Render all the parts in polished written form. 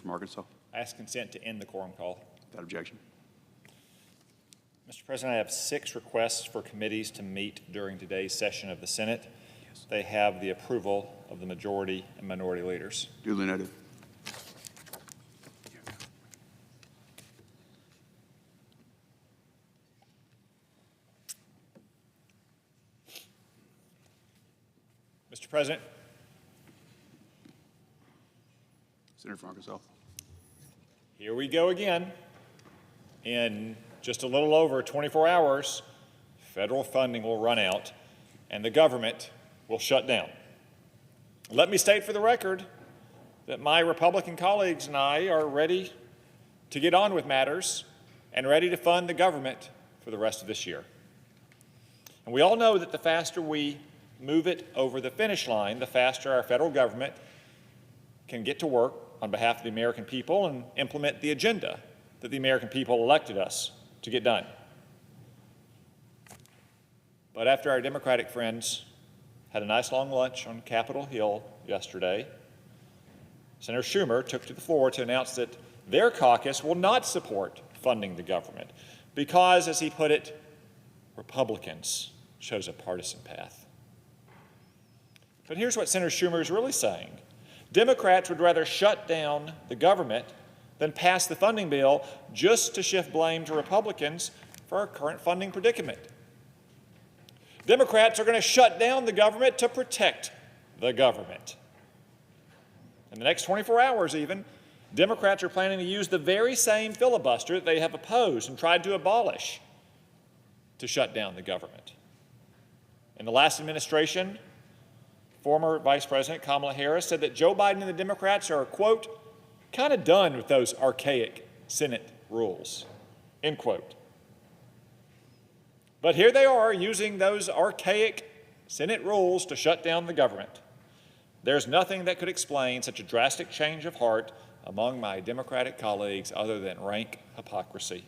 from Arkansas. I ask consent to end the quorum call. Without objection. Mr. President, I have 6 requests for committees to meet during today's session of the Senate. Yes. They have the approval of the majority and minority leaders. Duly noted. Mr. President. Senator from Arkansas. Here we go again. In just a little over 24 hours, federal funding will run out and the government will shut down. Let me state for the record that my Republican colleagues and I are ready to get on with matters and ready to fund the government for the rest of this year. And we all know that the faster we move it over the finish line, the faster our federal government can get to work on behalf of the American people and implement the agenda that the American people elected us to get done. But after our Democratic friends had a nice long lunch on Capitol Hill yesterday, Senator Schumer took to the floor to announce that their caucus will not support funding the government because, as he put it, Republicans chose a partisan path. But here's what Senator Schumer is really saying. Democrats would rather shut down the government than pass the funding bill just to shift blame to Republicans for our current funding predicament. Democrats are going to shut down the government to protect the government. In the next 24 hours even, Democrats are planning to use the very same filibuster that they have opposed and tried to abolish to shut down the government. In the last administration, former Vice President Kamala Harris said that Joe Biden and the Democrats are, quote, kind of done with those archaic Senate rules, end quote. But here they are using those archaic Senate rules to shut down the government. There's nothing that could explain such a drastic change of heart among my Democratic colleagues other than rank hypocrisy.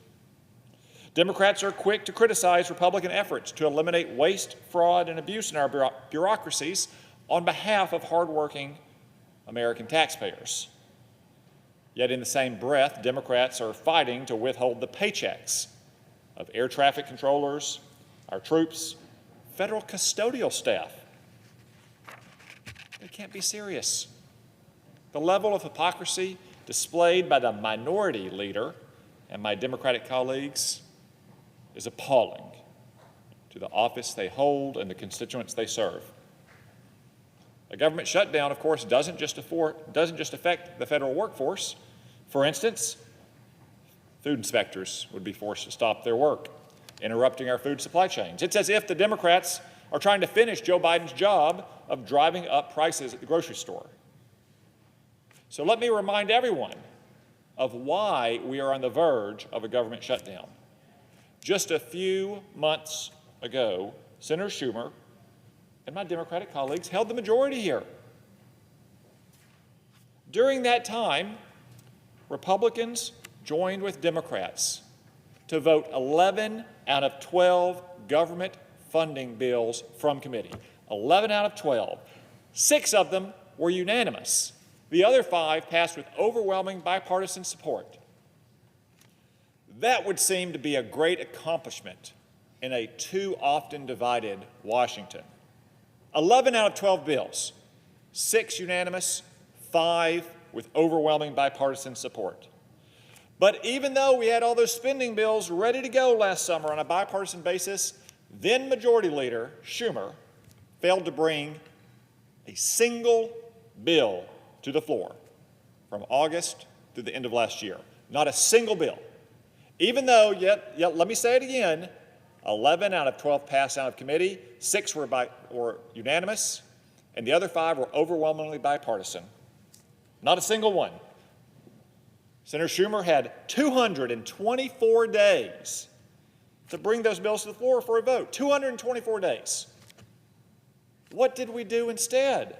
Democrats are quick to criticize Republican efforts to eliminate waste, fraud, and abuse in our bureaucracies on behalf of hardworking American taxpayers. Yet in the same breath, Democrats are fighting to withhold the paychecks of air traffic controllers, our troops, federal custodial staff. They can't be serious. The level of hypocrisy displayed by the minority leader and my Democratic colleagues is appalling to the office they hold and the constituents they serve. A government shutdown, of course, doesn't just affect the federal workforce. For instance, food inspectors would be forced to stop their work, interrupting our food supply chains. It's as if the Democrats are trying to finish Joe Biden's job of driving up prices at the grocery store. So let me remind everyone of why we are on the verge of a government shutdown. Just a few months ago, Senator Schumer and my Democratic colleagues held the majority here. During that time, Republicans joined with Democrats to vote 11 out of 12 government funding bills from committee. 11 out of 12. 6 of them were unanimous. The other 5 passed with overwhelming bipartisan support. That would seem to be a great accomplishment in a too often divided Washington. 11 out of 12 bills, 6 unanimous, 5 with overwhelming bipartisan support. But even though we had all those spending bills ready to go last summer on a bipartisan basis, then Majority Leader Schumer failed to bring a single bill to the floor from August through the end of last year. Not a single bill. Even though, yet let me say it again, 11 out of 12 passed out of committee, 6 were unanimous, and the other 5 were overwhelmingly bipartisan. Not a single one. Senator Schumer had 224 days to bring those bills to the floor for a vote. 224 days. What did we do instead?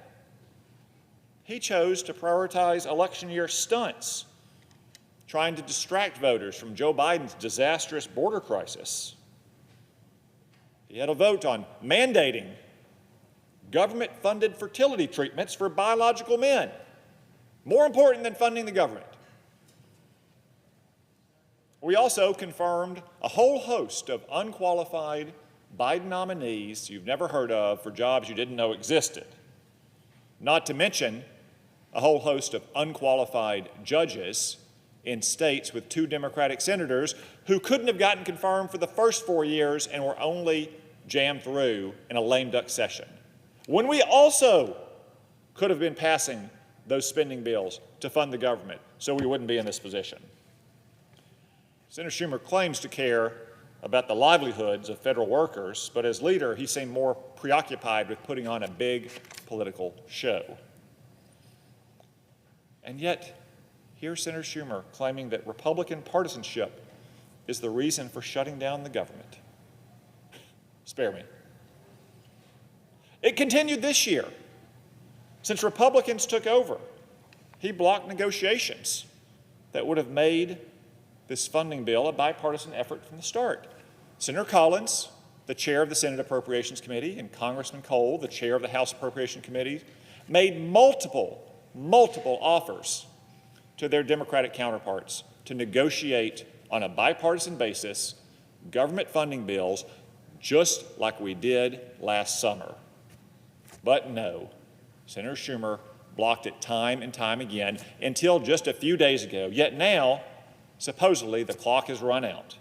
He chose to prioritize election year stunts, trying to distract voters from Joe Biden's disastrous border crisis. He had a vote on mandating government-funded fertility treatments for biological men. More important than funding the government. We also confirmed a whole host of unqualified Biden nominees you've never heard of for jobs you didn't know existed, not to mention a whole host of unqualified judges in states with 2 Democratic senators who couldn't have gotten confirmed for the first 4 years and were only jammed through in a lame duck session, when we also could have been passing those spending bills to fund the government so we wouldn't be in this position. Senator Schumer claims to care about the livelihoods of federal workers, but as leader, he seemed more preoccupied with putting on a big political show. And yet, here's Senator Schumer claiming that Republican partisanship is the reason for shutting down the government. Spare me. It continued this year. Since Republicans took over, he blocked negotiations that would have made this funding bill a bipartisan effort from the start. Senator Collins, the chair of the Senate Appropriations Committee, and Congressman Cole, the chair of the House Appropriations Committee, made multiple offers to their Democratic counterparts to negotiate on a bipartisan basis government funding bills just like we did last summer. But no, Senator Schumer blocked it time and time again until just a few days ago. Yet now, supposedly, the clock has run out.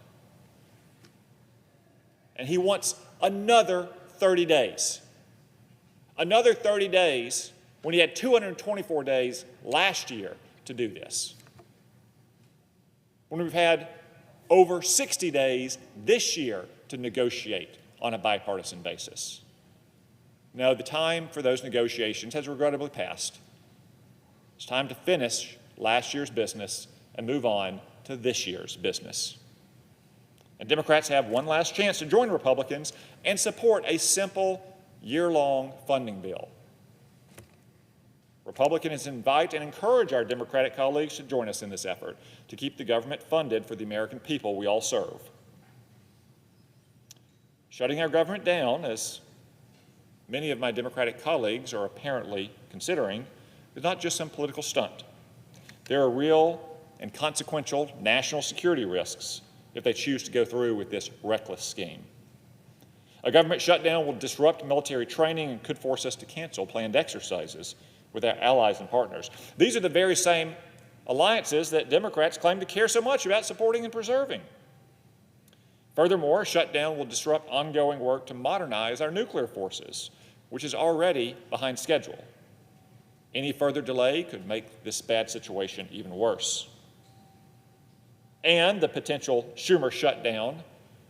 And he wants another 30 days. Another 30 days when he had 224 days last year to do this. When we've had over 60 days this year to negotiate on a bipartisan basis. No, the time for those negotiations has regrettably passed. It's time to finish last year's business and move on to this year's business. And Democrats have one last chance to join Republicans and support a simple year-long funding bill. Republicans invite and encourage our Democratic colleagues to join us in this effort to keep the government funded for the American people we all serve. Shutting our government down, as many of my Democratic colleagues are apparently considering, is not just some political stunt. There are real and consequential national security risks if they choose to go through with this reckless scheme. A government shutdown will disrupt military training and could force us to cancel planned exercises with our allies and partners. These are the very same alliances that Democrats claim to care so much about supporting and preserving. Furthermore, a shutdown will disrupt ongoing work to modernize our nuclear forces, which is already behind schedule. Any further delay could make this bad situation even worse. And the potential Schumer shutdown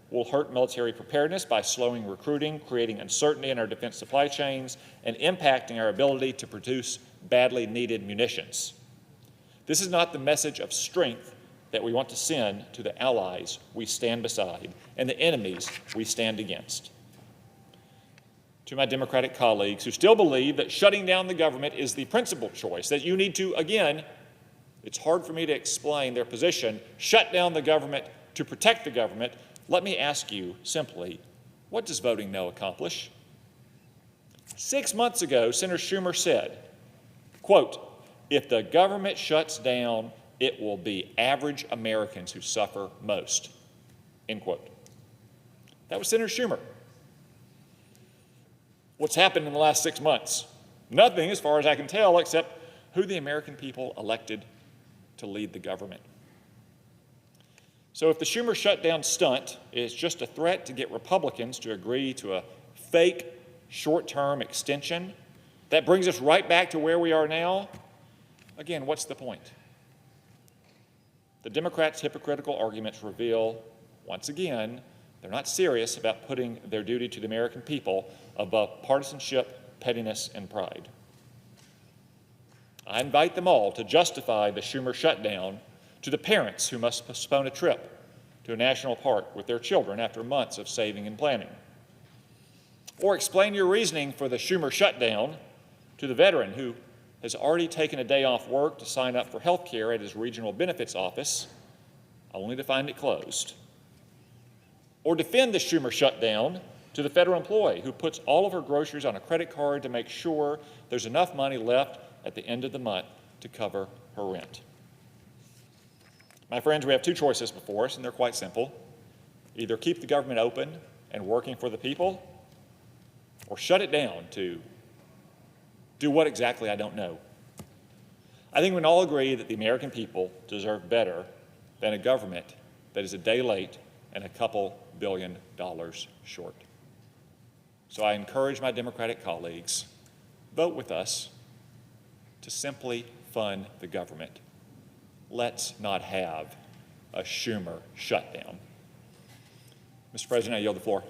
will hurt military preparedness by slowing recruiting, creating uncertainty in our defense supply chains, and impacting our ability to produce badly needed munitions. This is not the message of strength that we want to send to the allies we stand beside and the enemies we stand against. To my Democratic colleagues who still believe that shutting down the government is the principal choice, that you need to, again, it's hard for me to explain their position, shut down the government to protect the government, let me ask you simply, what does voting no accomplish? 6 months ago, Senator Schumer said, quote, "If the government shuts down, it will be average Americans who suffer most," end quote. That was Senator Schumer. What's happened in the last 6 months? Nothing, as far as I can tell, except who the American people elected to lead the government. So if the Schumer shutdown stunt is just a threat to get Republicans to agree to a fake short-term extension, that brings us right back to where we are now. Again, what's the point? The Democrats' hypocritical arguments reveal, once again, they're not serious about putting their duty to the American people above partisanship, pettiness, and pride. I invite them all to justify the Schumer shutdown to the parents who must postpone a trip to a national park with their children after months of saving and planning. Or explain your reasoning for the Schumer shutdown to the veteran who has already taken a day off work to sign up for health care at his regional benefits office, only to find it closed. Or defend the Schumer shutdown to the federal employee who puts all of her groceries on a credit card to make sure there's enough money left at the end of the month to cover her rent. My friends, we have two choices before us, and they're quite simple. Either keep the government open and working for the people, or shut it down to do what exactly, I don't know. I think we can all agree that the American people deserve better than a government that is a day late and a couple $2 billion short. So I encourage my Democratic colleagues, vote with us to simply fund the government. Let's not have a Schumer shutdown. Mr. President, I yield the floor.